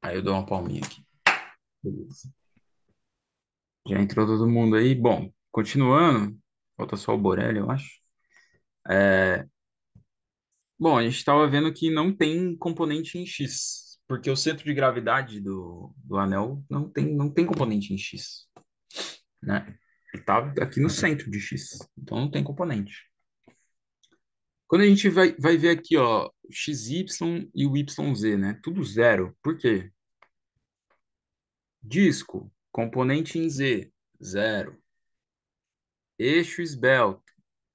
Aí eu dou uma palminha aqui. Beleza. Já entrou todo mundo aí? Bom, continuando. Falta só o Borelli, eu acho. É, bom, a gente estava vendo que não tem componente em X, porque o centro de gravidade do anel não tem componente em X, né? Ele tá aqui no centro de X, então não tem componente. Quando a gente vai ver aqui, ó, o XY e o YZ, né? Tudo zero. Por quê? Disco, componente em Z, zero. Eixo esbelto,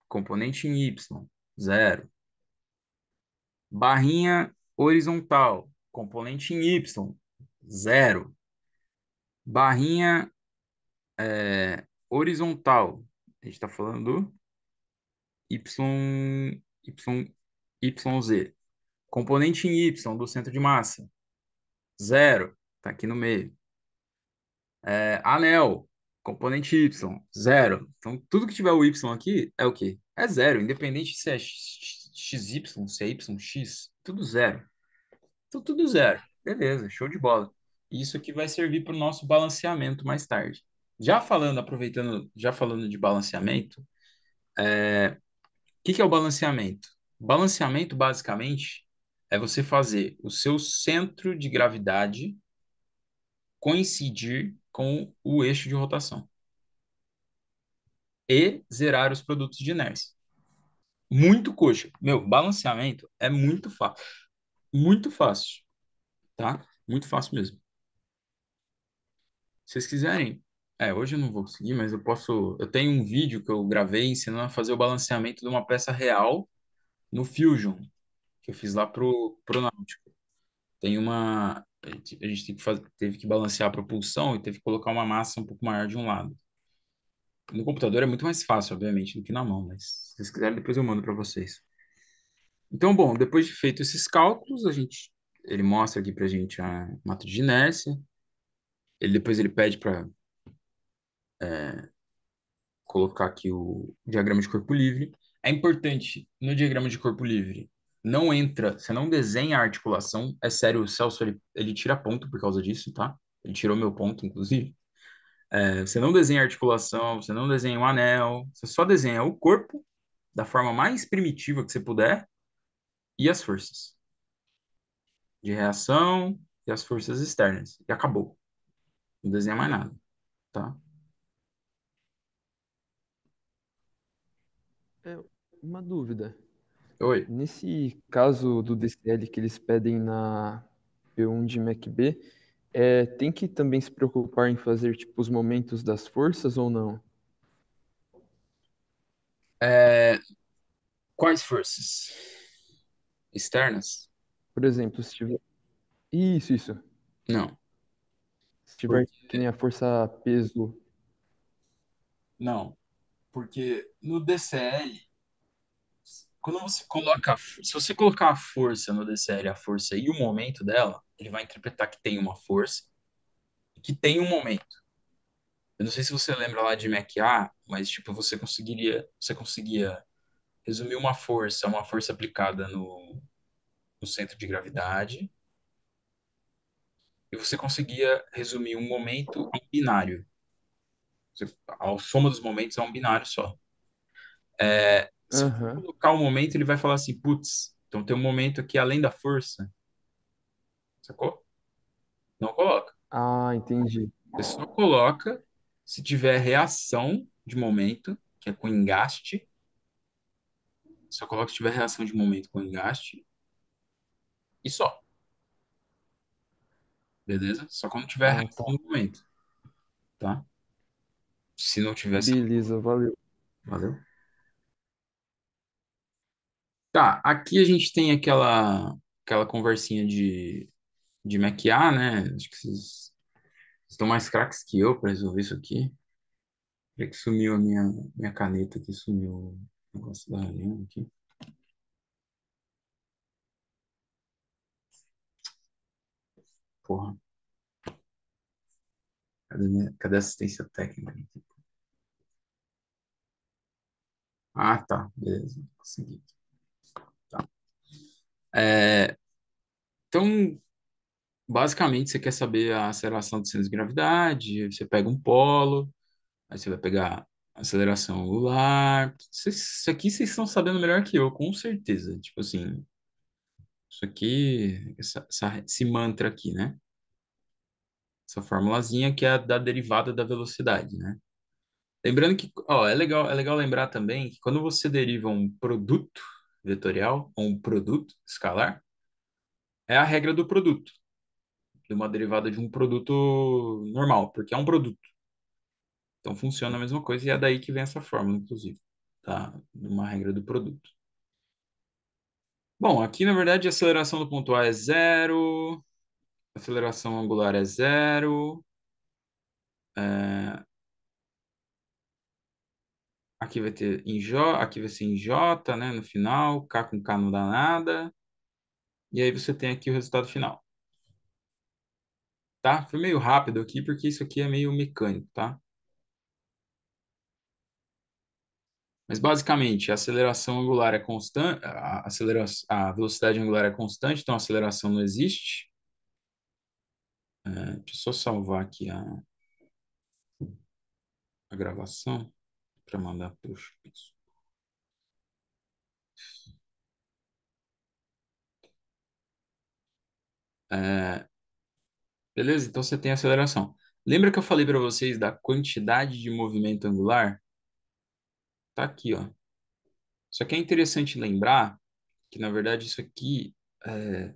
componente em Y, zero. Barrinha horizontal, componente em Y, zero. Barrinha horizontal, a gente está falando do YZ. Componente em Y do centro de massa, zero, está aqui no meio. Anel, componente Y, zero. Então, tudo que tiver o Y aqui é o quê? É zero, independente se é XY, se é YX, tudo zero. Então, tudo zero. Beleza, show de bola. Isso aqui vai servir para o nosso balanceamento mais tarde. Aproveitando, já falando de balanceamento, o que que é o balanceamento? Balanceamento, basicamente, é você fazer o seu centro de gravidade coincidir com o eixo de rotação e zerar os produtos de inércia. Muito coxa. Meu, balanceamento é muito fácil. Muito fácil, tá? Muito fácil mesmo. Se vocês quiserem, hoje eu não vou conseguir, mas eu posso. Eu tenho um vídeo que eu gravei ensinando a fazer o balanceamento de uma peça real no Fusion, que eu fiz lá pro Náutico. Tem uma. A gente teve que balancear a propulsão e teve que colocar uma massa um pouco maior de um lado. No computador é muito mais fácil, obviamente, do que na mão, mas se vocês quiserem, depois eu mando para vocês. Então, bom, depois de feito esses cálculos, ele mostra aqui para a gente a matriz de inércia. Depois ele pede para colocar aqui o diagrama de corpo livre. É importante, no diagrama de corpo livre, não entra, você não desenha a articulação. É sério, o Celso, ele tira ponto por causa disso, tá? Ele tirou meu ponto, inclusive. Você não desenha a articulação, você não desenha o anel, você só desenha o corpo da forma mais primitiva que você puder e as forças de reação e as forças externas. E acabou. Não desenha mais nada, tá? É uma dúvida. Oi. Nesse caso do DCL que eles pedem na P1 de MacB, tem que também se preocupar em fazer tipo os momentos das forças ou não? É, quais forças? Externas? Por exemplo, se tiver. Isso. Não. Se tiver que Porque, nem a força peso. não. Porque no DCL, quando você coloca, se você colocar a força no DCL, a força e o momento dela, ele vai interpretar que tem uma força e que tem um momento. Eu não sei se você lembra lá de MAC-A, mas tipo, você conseguia resumir uma força aplicada no centro de gravidade, e você conseguia resumir um momento em binário. A soma dos momentos é um binário só. Se você Aham. colocar o momento, ele vai falar assim, putz, então tem um momento aqui além da força, sacou? Não coloca. Ah, entendi. Você só coloca se tiver reação de momento, que é com engaste, só coloca se tiver reação de momento com engaste, e só, beleza? Só quando tiver Ah, reação tá. no momento, tá? Se não tiver, você não coloca. Beleza, valeu. Valeu? Tá, aqui a gente tem aquela conversinha de maquiar, né? Acho que vocês estão mais craques que eu para resolver isso aqui. Já que sumiu a minha caneta aqui, sumiu o negócio da linha aqui. Porra, cadê a assistência técnica aqui? Ah, tá, beleza, consegui. Tá. É, então, Basicamente, você quer saber a aceleração do centro de gravidade, você pega um polo, aí você vai pegar a aceleração angular. Isso aqui vocês estão sabendo melhor que eu, com certeza. Tipo assim, isso aqui, esse mantra aqui, né? Essa formulazinha que é a da derivada da velocidade, né? Lembrando que, ó, é legal lembrar também que quando você deriva um produto vetorial ou um produto escalar, é a regra do produto, de uma derivada de um produto normal, porque é um produto. Então funciona a mesma coisa e é daí que vem essa fórmula, inclusive, tá? Uma regra do produto. Bom, aqui na verdade a aceleração do ponto A é zero, a aceleração angular é zero, é, aqui vai ter em J, aqui vai ser em J, né, no final, K com K não dá nada, e aí você tem aqui o resultado final, tá? Foi meio rápido aqui porque isso aqui é meio mecânico, tá? Mas basicamente a aceleração angular é constante, a velocidade angular é constante, então a aceleração não existe. Deixa eu só salvar aqui a gravação para mandar para o Chupiço. É, beleza? Então você tem aceleração. Lembra que eu falei para vocês da quantidade de movimento angular? Tá aqui, ó. Só que é interessante lembrar que, na verdade, isso aqui, é,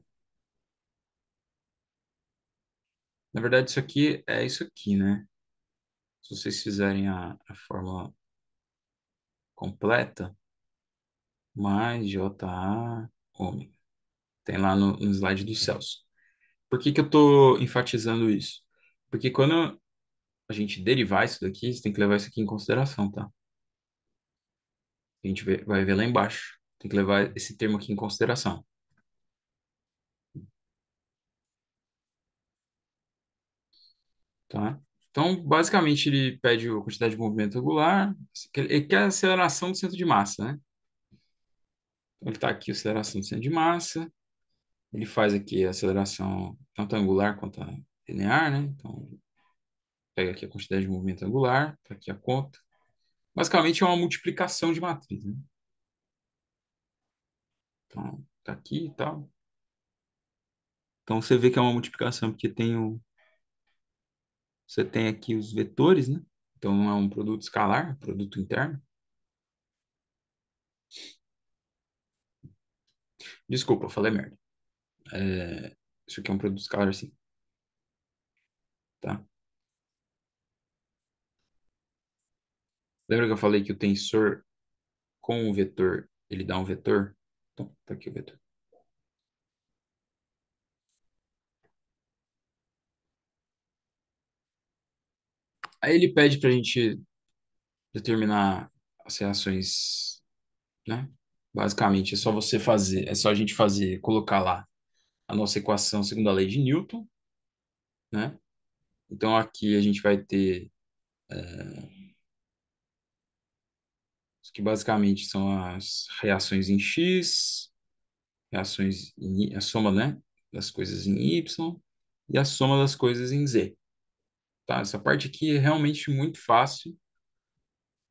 na verdade, isso aqui é isso aqui, né? Se vocês fizerem a fórmula completa, mais JA ômega. Tem lá no slide do Celso. Por que que eu estou enfatizando isso? Porque quando a gente derivar isso daqui, você tem que levar isso aqui em consideração, tá? A gente vai ver lá embaixo. Tem que levar esse termo aqui em consideração, tá? Então, basicamente, ele pede a quantidade de movimento angular, ele quer a aceleração do centro de massa, né? Então, ele está aqui, a aceleração do centro de massa, ele faz aqui a aceleração tanto angular quanto a linear, né? Então, pega aqui a quantidade de movimento angular, tá aqui a conta. Basicamente, é uma multiplicação de matriz, né? Então, tá aqui e tal. Então, você vê que é uma multiplicação, porque você tem aqui os vetores, né? Então, não é um produto escalar, é um produto interno. Desculpa, eu falei merda. Isso aqui é um produto escalar, sim, tá? Lembra que eu falei que o tensor com o vetor, ele dá um vetor? Então, tá aqui o vetor. Aí ele pede para a gente determinar as reações, né? Basicamente, é só você fazer, é só a gente fazer, colocar lá a nossa equação segundo a lei de Newton, né? Então aqui a gente vai ter isso que basicamente são as reações em X, a soma, né, das coisas em Y e a soma das coisas em Z, tá? Essa parte aqui é realmente muito fácil,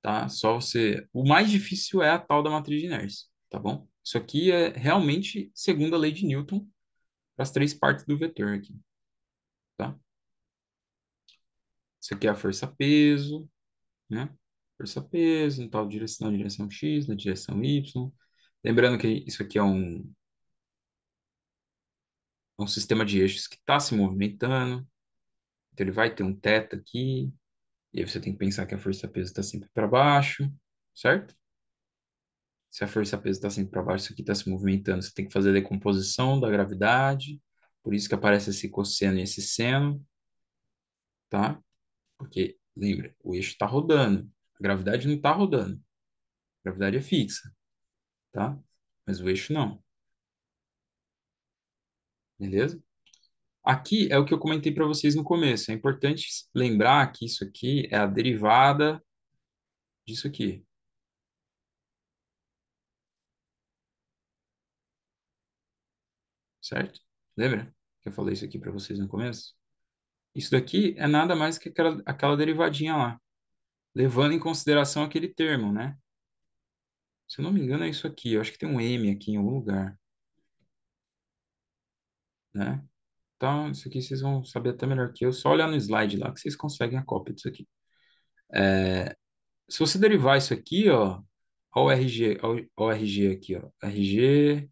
tá? Só você, o mais difícil é a tal da matriz de inércia, tá bom? Isso aqui é realmente segundo a lei de Newton para as três partes do vetor aqui, tá? Isso aqui é a força-peso, né? Força-peso, em tal direção, na direção X, na direção Y. Lembrando que isso aqui é um sistema de eixos que está se movimentando, então ele vai ter um θ aqui, e aí você tem que pensar que a força-peso está sempre para baixo, certo? Se a força-peso está sempre para baixo, isso aqui está se movimentando, você tem que fazer a decomposição da gravidade, por isso que aparece esse cosseno e esse seno, tá? Porque, lembra, o eixo está rodando, a gravidade não está rodando, a gravidade é fixa, tá? Mas o eixo não, beleza? Aqui é o que eu comentei para vocês no começo. É importante lembrar que isso aqui é a derivada disso aqui, certo? Lembra? Que que eu falei isso aqui para vocês no começo. Isso daqui é nada mais que aquela derivadinha lá, levando em consideração aquele termo, né? Se eu não me engano, é isso aqui. Eu acho que tem um M aqui em algum lugar, né? Então, isso aqui vocês vão saber até melhor que eu. Só olhar no slide lá que vocês conseguem a cópia disso aqui. Se você derivar isso aqui, ó o RG, ó o RG aqui, ó. RG,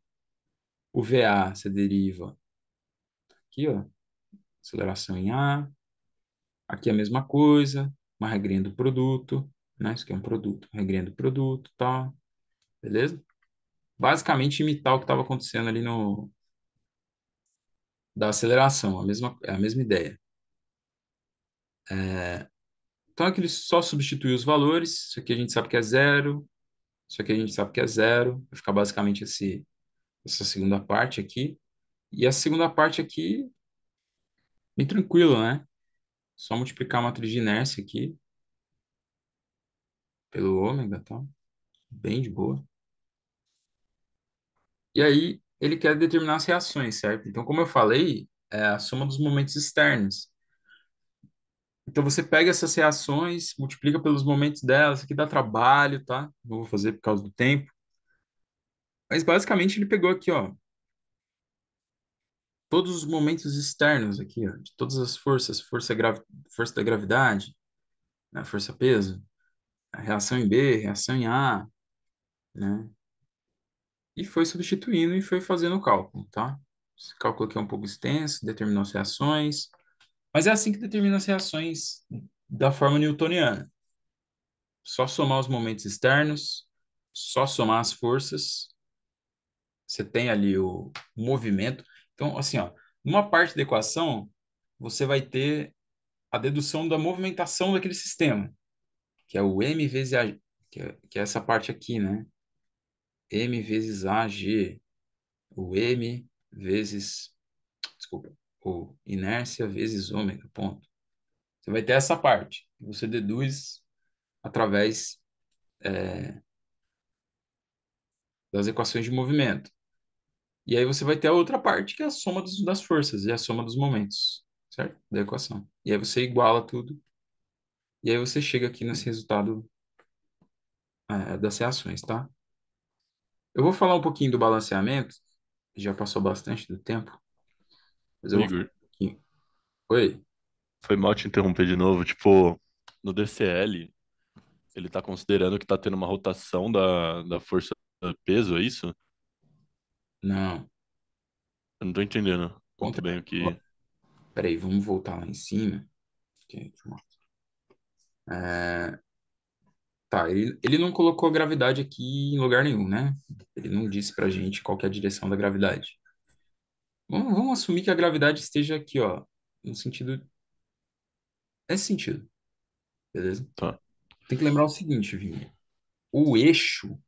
o VA, você deriva aqui, ó. Aceleração em A. Aqui é a mesma coisa. Uma regrinha do produto, né? Isso aqui é um produto. Regrinha do produto, tá? Beleza? Basicamente imitar o que estava acontecendo ali no da aceleração, é a mesma ideia. Então aqui ele só substitui os valores, isso aqui a gente sabe que é zero, isso aqui a gente sabe que é zero, vai ficar basicamente essa segunda parte aqui. E a segunda parte aqui, bem tranquilo, né? Só multiplicar a matriz de inércia aqui pelo ômega, tá? Bem de boa. E aí ele quer determinar as reações, certo? Então, como eu falei, é a soma dos momentos externos. Então você pega essas reações, multiplica pelos momentos delas, isso aqui dá trabalho, tá? Não vou fazer por causa do tempo. Mas basicamente ele pegou aqui, ó, todos os momentos externos aqui, ó, de todas as forças, força da gravidade, né, força-peso, a reação em B, reação em A, né? E foi substituindo e foi fazendo o cálculo, tá? Esse cálculo aqui é um pouco extenso, determinou as reações, mas é assim que determina as reações da forma newtoniana. Só somar os momentos externos, só somar as forças, você tem ali o movimento. Então, assim, ó, numa parte da equação, você vai ter a dedução da movimentação daquele sistema, que é o m vezes a, que é essa parte aqui, né? M vezes AG, o m vezes, desculpa, o inércia vezes ômega, ponto. Você vai ter essa parte, que você deduz através das equações de movimento. E aí você vai ter a outra parte, que é a soma das forças e a soma dos momentos, certo? Da equação. E aí você iguala tudo, e aí você chega aqui nesse resultado, das reações, tá? Eu vou falar um pouquinho do balanceamento, já passou bastante do tempo, mas eu Ô, vou falar Igor, um pouquinho. Oi? foi mal te interromper de novo. Tipo, no DCL, ele tá considerando que tá tendo uma rotação da força peso, é isso? Não, Eu não tô entendendo muito contra. bem o Ó, que. peraí, vamos voltar lá em cima. É, tá, ele não colocou a gravidade aqui em lugar nenhum, né? Ele não disse pra gente qual que é a direção da gravidade. Vamos assumir que a gravidade esteja aqui, ó, no sentido, nesse sentido, beleza? Tá. Tem que lembrar o seguinte, Vini, o eixo,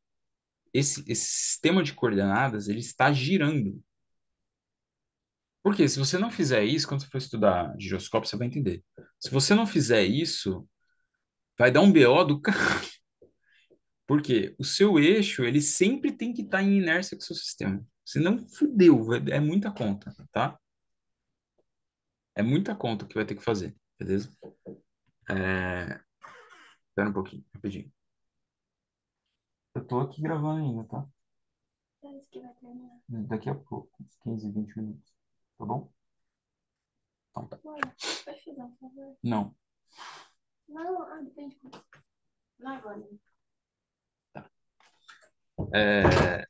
esse sistema de coordenadas, ele está girando. Porque se você não fizer isso, quando você for estudar giroscópio, você vai entender. Se você não fizer isso, vai dar um BO do cara. Porque o seu eixo, ele sempre tem que estar em inércia com o seu sistema. Senão, fudeu, é muita conta, tá? É muita conta que vai ter que fazer, beleza? Espera um pouquinho, rapidinho. Eu tô aqui gravando ainda, tá? Daqui a pouco, uns 15, 20 minutos. Tá bom? Então tá. Não. É,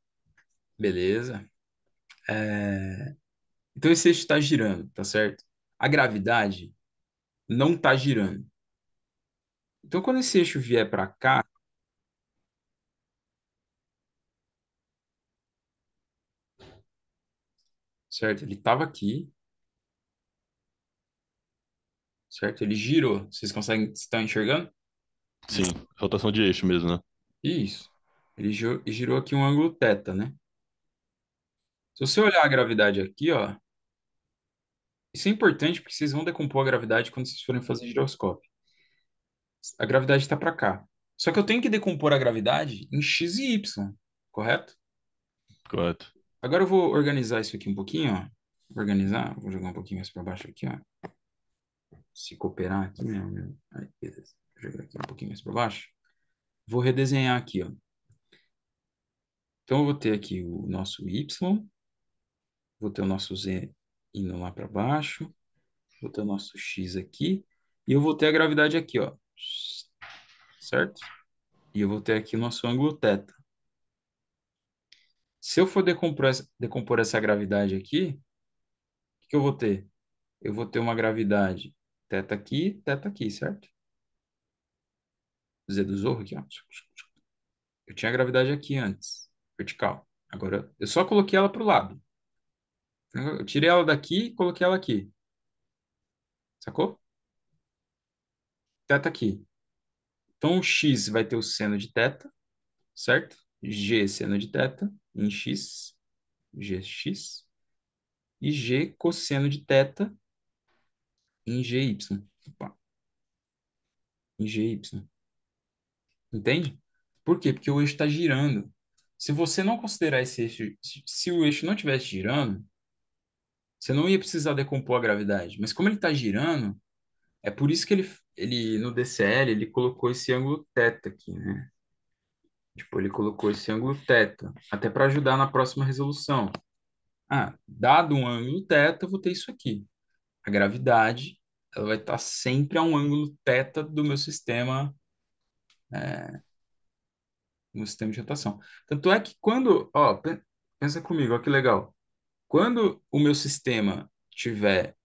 beleza. Então esse eixo está girando, tá certo? A gravidade não está girando. Então quando esse eixo vier para cá, certo? Ele estava aqui, certo? Ele girou. Vocês conseguem estar enxergando? Sim, rotação de eixo mesmo, né? Isso. Ele girou aqui um ângulo θ, né? Se você olhar a gravidade aqui, ó, isso é importante porque vocês vão decompor a gravidade quando vocês forem fazer giroscópio. A gravidade está para cá. Só que eu tenho que decompor a gravidade em x e y, correto? Correto. Agora eu vou organizar isso aqui um pouquinho, ó. organizar, vou jogar um pouquinho mais para baixo aqui, ó. Se cooperar aqui, né? Aí, beleza. Vou jogar aqui um pouquinho mais para baixo. Vou redesenhar aqui, ó. Então, eu vou ter aqui o nosso Y, vou ter o nosso Z indo lá para baixo, vou ter o nosso X aqui, e eu vou ter a gravidade aqui, ó. Certo? E eu vou ter aqui o nosso ângulo θ. Se eu for decompor essa gravidade aqui, o que eu vou ter? Eu vou ter uma gravidade θ aqui, certo? Z do Zorro aqui, ó. Eu tinha a gravidade aqui antes, vertical. Agora, eu só coloquei ela para o lado. Eu tirei ela daqui e coloquei ela aqui. Sacou? Θ aqui. Então, o x vai ter o seno de θ, certo? G seno de θ em x, gx. E g cosseno de θ em gy. Opa, em gy. Entende? Por quê? Porque o eixo está girando. Se você não considerar esse eixo, se o eixo não estivesse girando, você não ia precisar decompor a gravidade. Mas como ele está girando, é por isso que ele no DCL, ele colocou esse ângulo θ aqui, né? Tipo, ele colocou esse ângulo θ, até para ajudar na próxima resolução. Ah, dado um ângulo θ, eu vou ter isso aqui. A gravidade, ela vai estar sempre a um ângulo θ do meu sistema, no sistema de rotação. Tanto é que quando, ó, pensa comigo, ó que legal. Quando o meu sistema tiver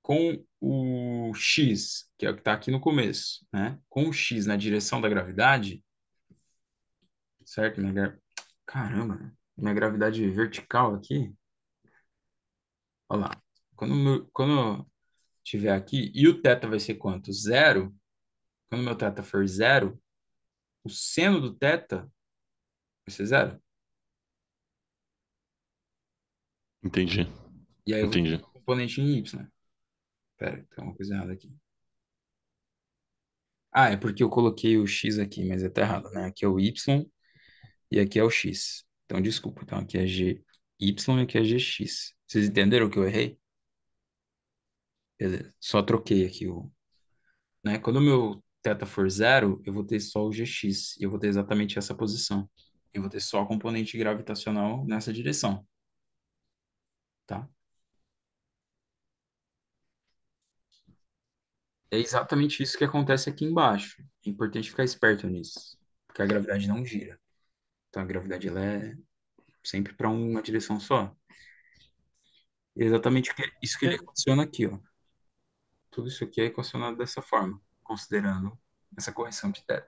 com o x, que é o que está aqui no começo, né? Com o x na direção da gravidade, certo? Caramba, minha gravidade vertical aqui, olha lá. Quando eu tiver aqui, e o θ vai ser quanto? Zero. Quando meu θ for zero, o seno do θ vai ser zero. Entendi, E aí eu vou ter entendi. uma componente em y. Pera, tem uma coisa errada aqui. Ah, é porque eu coloquei o x aqui, mas tá errado, né? Aqui é o y e aqui é o x. Então, desculpa. Então, aqui é gy e aqui é gx. Vocês entenderam que eu errei? Beleza. Só troquei aqui o, né? Quando o meu θ for zero, eu vou ter só o gx e eu vou ter exatamente essa posição. Eu vou ter só a componente gravitacional nessa direção, tá? É exatamente isso que acontece aqui embaixo. É importante ficar esperto nisso, porque a gravidade não gira. Então, a gravidade ela é sempre para uma direção só. É exatamente isso que ele É equaciona aqui, ó. Tudo isso aqui é equacionado dessa forma, considerando essa correção de θ.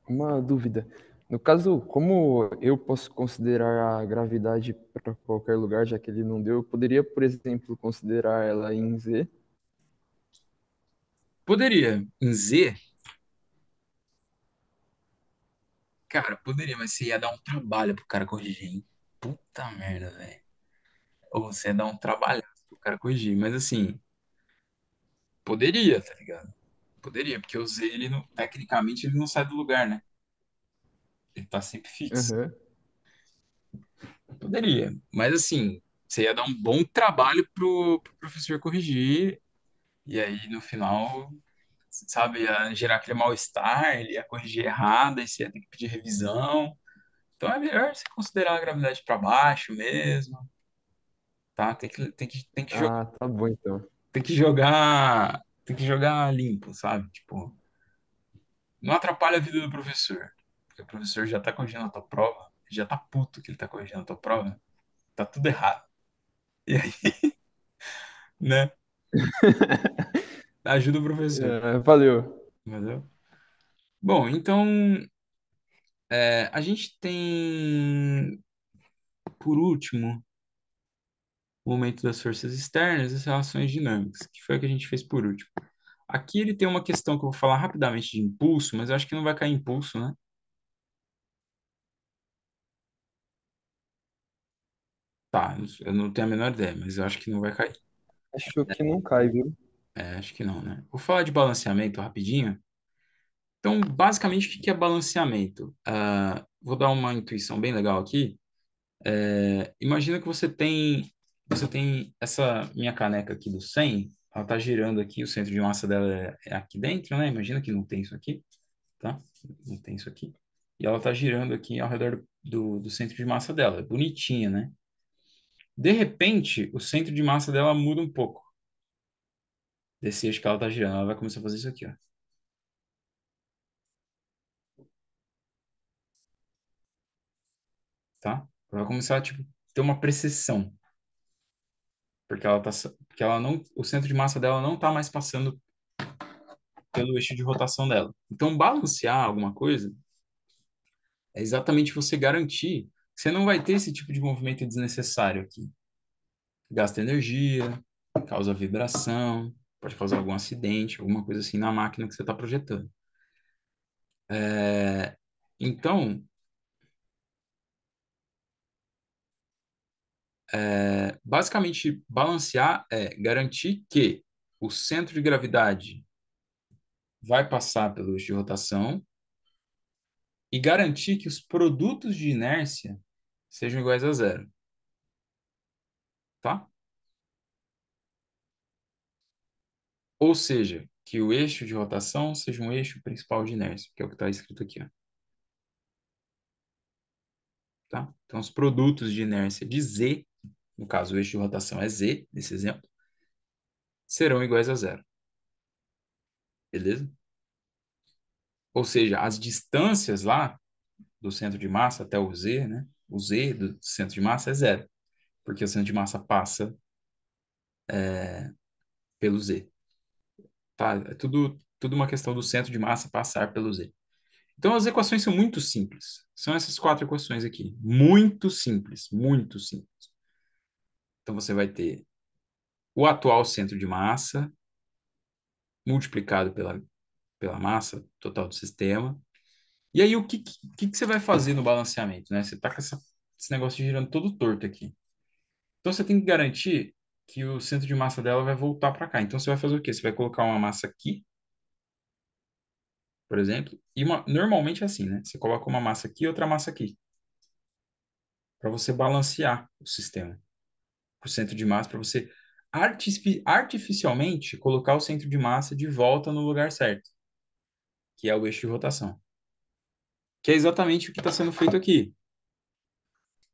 uma dúvida. No caso, como eu posso considerar a gravidade para qualquer lugar, já que ele não deu, eu poderia, por exemplo, considerar ela em Z? Poderia, em Z, cara, poderia, mas você ia dar um trabalho pro cara corrigir, hein? Puta merda, velho. Ou você ia dar um trabalho pro cara corrigir, mas assim, poderia, tá ligado? Poderia, porque o Z, ele não, tecnicamente, ele não sai do lugar, né? Ele tá sempre fixo. Aham. Poderia, mas assim, você ia dar um bom trabalho pro professor corrigir, e aí no final, sabe, ia gerar aquele mal-estar, ele ia corrigir errado, aí você ia ter que pedir revisão. Então é melhor você considerar a gravidade para baixo mesmo, tá? Ah, tá bom então. tem que jogar limpo, sabe? Tipo, não atrapalha a vida do professor, porque o professor já tá corrigindo a tua prova, já tá puto que ele tá corrigindo a tua prova, tá tudo errado. E aí, né? Ajuda o professor, É, valeu. entendeu? Bom, então a gente tem, por último, o momento das forças externas e as relações dinâmicas, que foi o que a gente fez por último. Aqui ele tem uma questão que eu vou falar rapidamente de impulso, mas eu acho que não vai cair impulso, né? Tá, eu não tenho a menor ideia, mas eu acho que não vai cair. Acho que não cai, viu? É, acho que não, né? Vou falar de balanceamento rapidinho. Então, basicamente, o que que é balanceamento? Vou dar uma intuição bem legal aqui. Imagina que você tem essa minha caneca aqui do 100, ela tá girando aqui, o centro de massa dela é aqui dentro, né? Imagina que não tem isso aqui, tá? Não tem isso aqui. E ela tá girando aqui ao redor do centro de massa dela. É bonitinha, né? De repente, o centro de massa dela muda um pouco. Desse eixo que ela tá girando, ela vai começar a fazer isso aqui, ó. Tá? Ela vai começar a, tipo, ter uma precessão. Porque ela não, o centro de massa dela não tá mais passando pelo eixo de rotação dela. Então, balancear alguma coisa é exatamente você garantir que você não vai ter esse tipo de movimento desnecessário aqui. Gasta energia, causa vibração, pode causar algum acidente, alguma coisa assim na máquina que você está projetando. Então, basicamente, balancear é garantir que o centro de gravidade vai passar pelo eixo de rotação e garantir que os produtos de inércia sejam iguais a zero, tá? Ou seja, que o eixo de rotação seja um eixo principal de inércia, que é o que está escrito aqui, ó, tá? Então, os produtos de inércia de Z, no caso, o eixo de rotação é Z, nesse exemplo, serão iguais a zero, beleza? Ou seja, as distâncias lá do centro de massa até o Z, né? O Z do centro de massa é zero, porque o centro de massa passa pelo Z, tá? É tudo uma questão do centro de massa passar pelo Z. Então, as equações são muito simples. São essas quatro equações aqui. Muito simples, muito simples. Então, você vai ter o atual centro de massa multiplicado pela massa total do sistema. E aí, o que você vai fazer no balanceamento, né? Você está com esse negócio girando todo torto aqui. Então, você tem que garantir que o centro de massa dela vai voltar para cá. Então, você vai fazer o quê? Você vai colocar uma massa aqui, por exemplo, e normalmente é assim, né? Você coloca uma massa aqui e outra massa aqui, para você balancear o sistema. O centro de massa, para você artificialmente colocar o centro de massa de volta no lugar certo, que é o eixo de rotação. Que é exatamente o que está sendo feito aqui.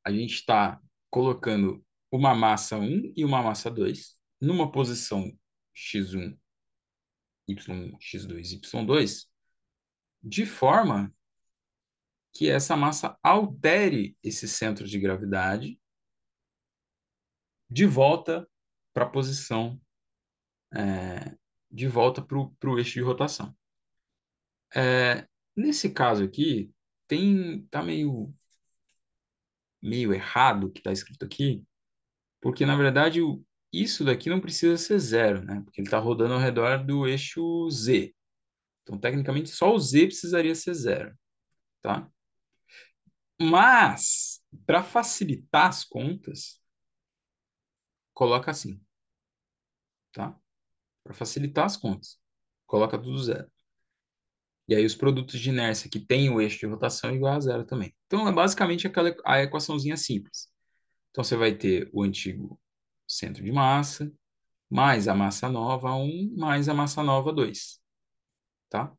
A gente está colocando uma massa um e uma massa 2 numa posição x1, y1, x2, y2, de forma que essa massa altere esse centro de gravidade de volta para a posição, de volta para o eixo de rotação. Nesse caso aqui, tá meio errado o que está escrito aqui, porque na verdade isso daqui não precisa ser zero, né? Porque ele está rodando ao redor do eixo Z. Então, tecnicamente, só o Z precisaria ser zero, tá? Mas, para facilitar as contas, coloca assim, tá? Para facilitar as contas, coloca tudo zero. E aí os produtos de inércia que têm o eixo de rotação é igual a zero também. Então, é basicamente a equaçãozinha simples. Então, você vai ter o antigo centro de massa, mais a massa nova 1, mais a massa nova 2, tá?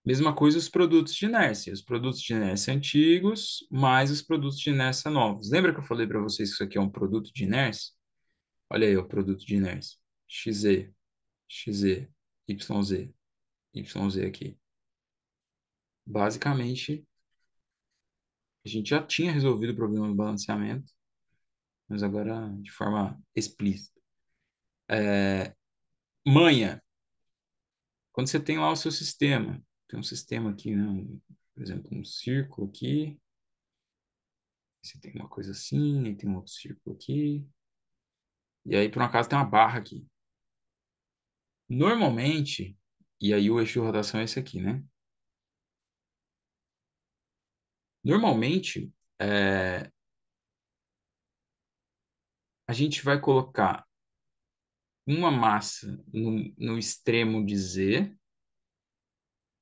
Mesma coisa os produtos de inércia. Os produtos de inércia antigos, mais os produtos de inércia novos. Lembra que eu falei para vocês que isso aqui é um produto de inércia? Olha aí o produto de inércia. XZ, XZ, YZ, YZ aqui. Basicamente, a gente já tinha resolvido o problema do balanceamento, mas agora de forma explícita. Manha. Quando você tem lá o seu sistema, tem um sistema aqui, né? Por exemplo, um círculo aqui, você tem uma coisa assim, aí tem um outro círculo aqui, e aí por um acaso tem uma barra aqui. Normalmente, e aí o eixo de rotação é esse aqui, né? Normalmente, é, a gente vai colocar uma massa no extremo de Z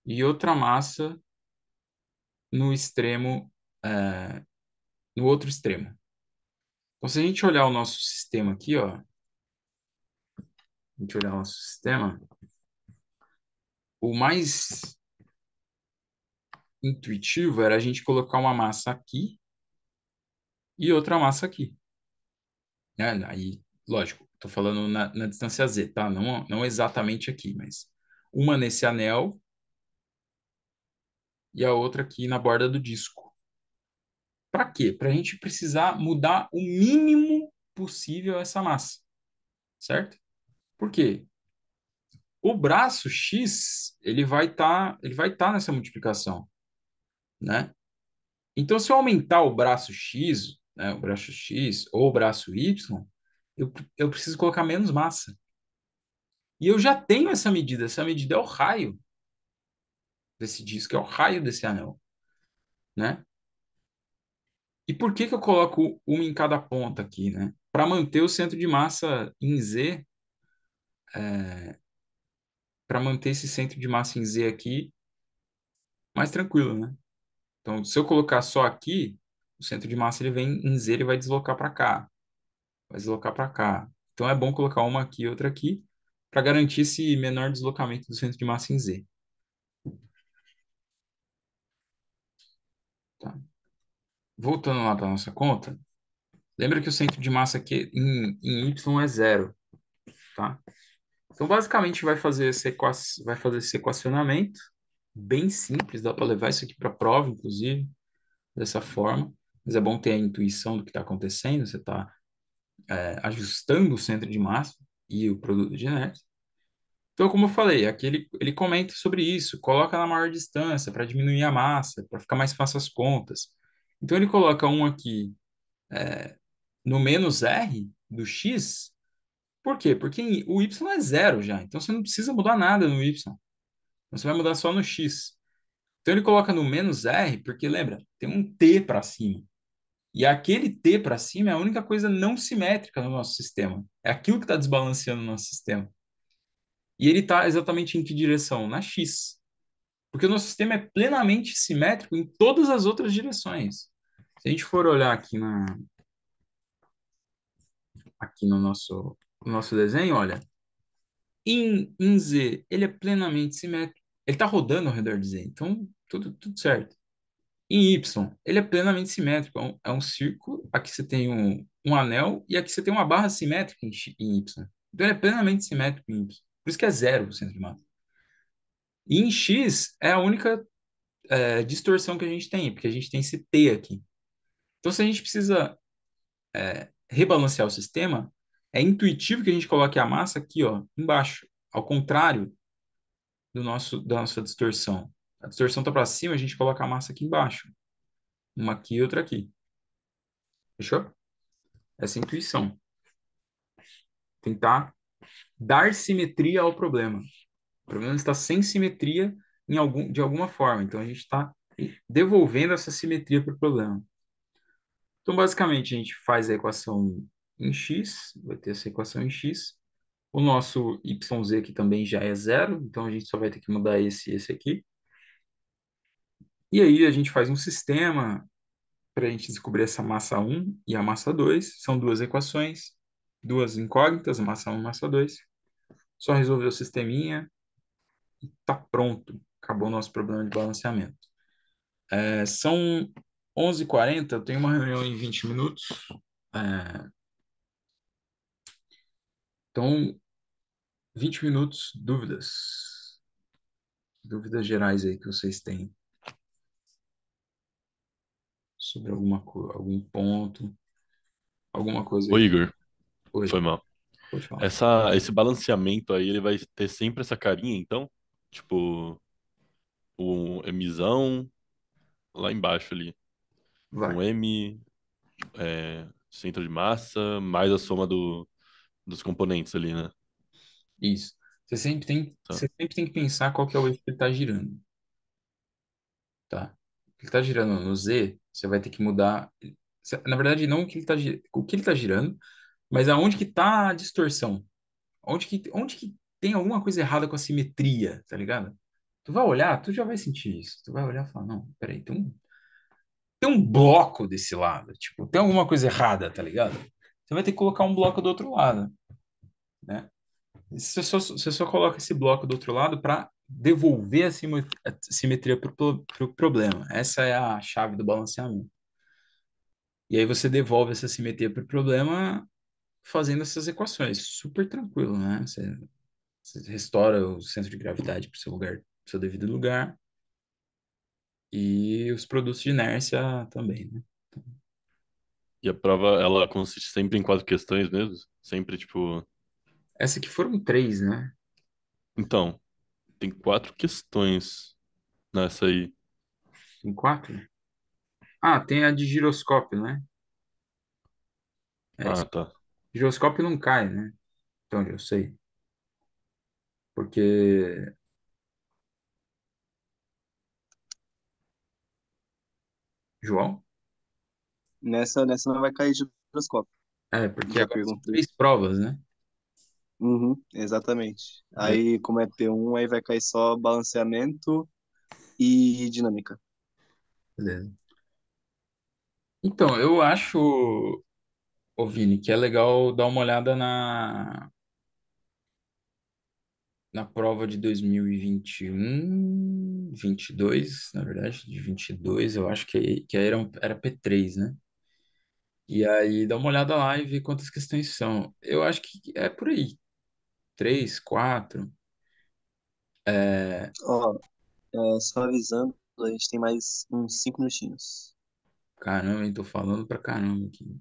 e outra massa no extremo, no outro extremo. Então, se a gente olhar o nosso sistema aqui, ó, a gente olhar o nosso sistema, o mais intuitivo era a gente colocar uma massa aqui e outra massa aqui, né? Aí, lógico, estou falando na distância Z, tá? Não exatamente aqui, mas uma nesse anel e a outra aqui na borda do disco. Para quê? Para a gente precisar mudar o mínimo possível essa massa, certo? Por quê? O braço X, ele vai tá nessa multiplicação, né? Então, se eu aumentar o braço X, né, o braço X ou o braço Y, eu preciso colocar menos massa. E eu já tenho essa medida é o raio desse disco, é o raio desse anel, né? E por que que eu coloco uma em cada ponta aqui, né? Para manter o centro de massa em Z, para manter esse centro de massa em Z aqui mais tranquilo, né? Então, se eu colocar só aqui, o centro de massa ele vem em Z, ele vai deslocar para cá, vai deslocar para cá. Então, é bom colocar uma aqui e outra aqui para garantir esse menor deslocamento do centro de massa em Z. Tá? Voltando lá para nossa conta, lembra que o centro de massa aqui em Y é zero, tá? Então, basicamente, vai fazer esse equacionamento, bem simples, dá para levar isso aqui para a prova, inclusive, dessa forma, mas é bom ter a intuição do que está acontecendo, você está ajustando o centro de massa e o produto de inércia. Então, como eu falei, aqui ele comenta sobre isso, coloca na maior distância para diminuir a massa, para ficar mais fácil as contas. Então, ele coloca um aqui no menos R do X. Por quê? Porque o Y é zero já, então você não precisa mudar nada no Y. Você vai mudar só no X. Então, ele coloca no menos R, porque lembra, tem um T para cima. E aquele T para cima é a única coisa não simétrica no nosso sistema. É aquilo que está desbalanceando o nosso sistema. E ele está exatamente em que direção? Na X. Porque o nosso sistema é plenamente simétrico em todas as outras direções. Se a gente for olhar aqui no nosso desenho, olha, em Z ele é plenamente simétrico. Ele está rodando ao redor de Z, então tudo certo. Em Y, ele é plenamente simétrico. É um círculo, aqui você tem um anel e aqui você tem uma barra simétrica em Y. Então ele é plenamente simétrico em Y. Por isso que é zero o centro de massa. E em X é a única distorção que a gente tem, porque a gente tem esse T aqui. Então, se a gente precisa rebalancear o sistema, é intuitivo que a gente coloque a massa aqui, ó, embaixo, ao contrário da nossa distorção. A distorção está para cima, a gente coloca a massa aqui embaixo. Uma aqui e outra aqui. Fechou? Essa é a intuição. Tentar dar simetria ao problema. O problema está sem simetria de alguma forma. Então, a gente está devolvendo essa simetria para o problema. Então, basicamente, a gente faz a equação em x, vai ter essa equação em x. O nosso yz aqui também já é zero, então a gente só vai ter que mudar esse e esse aqui. E aí a gente faz um sistema para a gente descobrir essa massa um e a massa 2. São duas equações, duas incógnitas, massa um e massa 2. Só resolver o sisteminha e tá pronto. Acabou o nosso problema de balanceamento. São 11h40, eu tenho uma reunião em 20 minutos. É, então, 20 minutos, dúvidas. Dúvidas gerais aí que vocês têm sobre algum ponto, alguma coisa Ô, aí. Igor, Oi, foi mal. pode falar. Esse balanceamento aí, ele vai ter sempre essa carinha, então? Tipo, o Mzão lá embaixo ali. Vai. Um M, centro de massa, mais a soma dos componentes ali, né? Isso. Tá. Você sempre tem que pensar qual que é o eixo que ele está girando, tá? Ele está girando no Z, você vai ter que mudar. Na verdade, não o que ele está girando, mas aonde que está a distorção. Onde que tem alguma coisa errada com a simetria, tá ligado? Tu vai olhar, tu já vai sentir isso. Tu vai olhar e falar, não, peraí, tem um bloco desse lado, tipo, tem alguma coisa errada, tá ligado? Você vai ter que colocar um bloco do outro lado, né? E você só coloca esse bloco do outro lado para devolver a simetria para o problema. Essa é a chave do balanceamento. E aí você devolve essa simetria para o problema fazendo essas equações. Super tranquilo, né? Você restaura o centro de gravidade para o seu lugar, pro seu devido lugar, e os produtos de inércia também, né? E a prova, ela consiste sempre em 4 questões mesmo? Sempre, tipo... Essa aqui foram três, né? Então, tem 4 questões nessa aí. Em quatro? Ah, tem a de giroscópio, né? É, Ah, tá. giroscópio não cai, né? Então, eu sei. Porque, João? Nessa não vai cair giroscópio. Porque Já agora são perguntei. três provas, né? Uhum, exatamente. Be- Aí, como é P1, aí vai cair só balanceamento e dinâmica. Beleza. Então, eu acho, ô Vini, que é legal dar uma olhada na prova de 2021, 22, na verdade, de 22, eu acho que era P3, né? E aí dá uma olhada lá e vê quantas questões são. Eu acho que é por aí, três, quatro. É, Ó, só avisando, a gente tem mais uns 5 minutinhos. caramba, eu tô falando pra caramba aqui.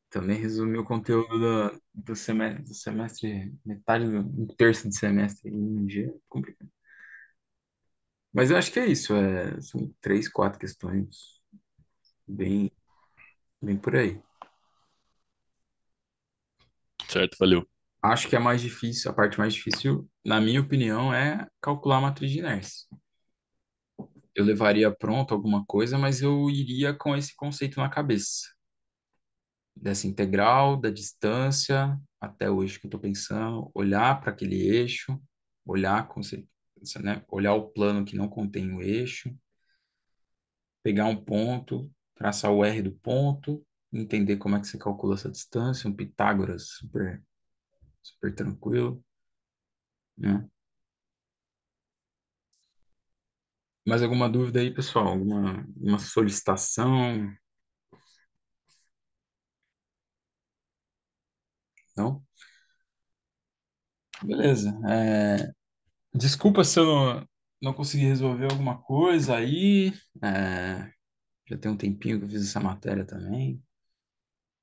Também resumi o conteúdo do semestre, metade um terço do semestre em um dia. Complicado. Mas eu acho que é isso, são três, quatro questões, bem, bem por aí. Certo, valeu. Acho que a mais difícil, a parte mais difícil, na minha opinião, é calcular a matriz de inércia. Eu levaria pronto alguma coisa, mas eu iria com esse conceito na cabeça, dessa integral, da distância até o eixo que eu estou pensando, olhar para aquele eixo, olhar, né, olhar o plano que não contém o eixo, pegar um ponto, traçar o R do ponto, entender como é que você calcula essa distância, um Pitágoras super, super tranquilo, né? Mais alguma dúvida aí, pessoal? Alguma solicitação? Não? Beleza. Desculpa se eu não consegui resolver alguma coisa aí. É, já tem um tempinho que eu fiz essa matéria também.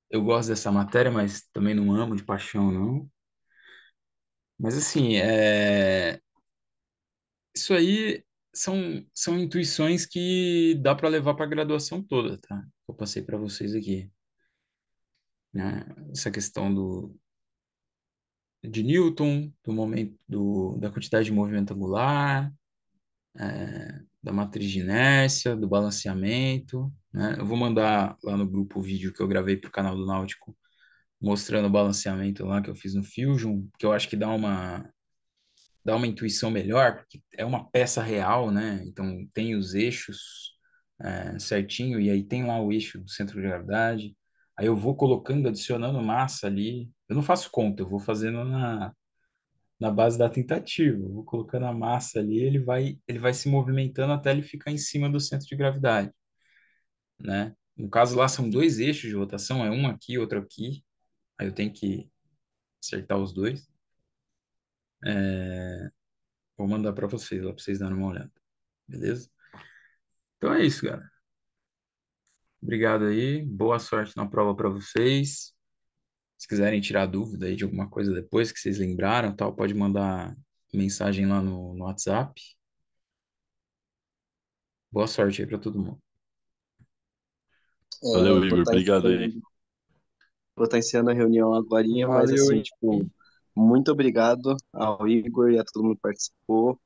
Eu gosto dessa matéria, mas também não amo de paixão, não. Mas assim, isso aí são intuições que dá para levar para a graduação toda, tá? Eu passei para vocês aqui, né? Essa questão de Newton, do momento da quantidade de movimento angular, da matriz de inércia, do balanceamento, né? Eu vou mandar lá no grupo o vídeo que eu gravei para o canal do Náutico, mostrando o balanceamento lá que eu fiz no Fusion, que eu acho que dá uma intuição melhor, porque é uma peça real, né? Então tem os eixos certinho, e aí tem lá o eixo do centro de gravidade. Aí eu vou colocando, adicionando massa ali. Eu não faço conta, eu vou fazendo na base da tentativa. Eu vou colocando a massa ali, ele vai se movimentando até ele ficar em cima do centro de gravidade, né? No caso lá são dois eixos de rotação, é um aqui, outro aqui. Aí eu tenho que acertar os dois. Vou mandar para vocês lá para vocês darem uma olhada, beleza? Então é isso, cara. Obrigado aí. Boa sorte na prova para vocês. Se quiserem tirar dúvida aí de alguma coisa depois que vocês lembraram, tal, pode mandar mensagem lá no WhatsApp. Boa sorte aí para todo mundo. Valeu, Vou Igor. estar Obrigado aí. encerrando a reunião agorinha, mas Valeu, assim, hein? tipo, muito obrigado ao Igor e a todo mundo que participou.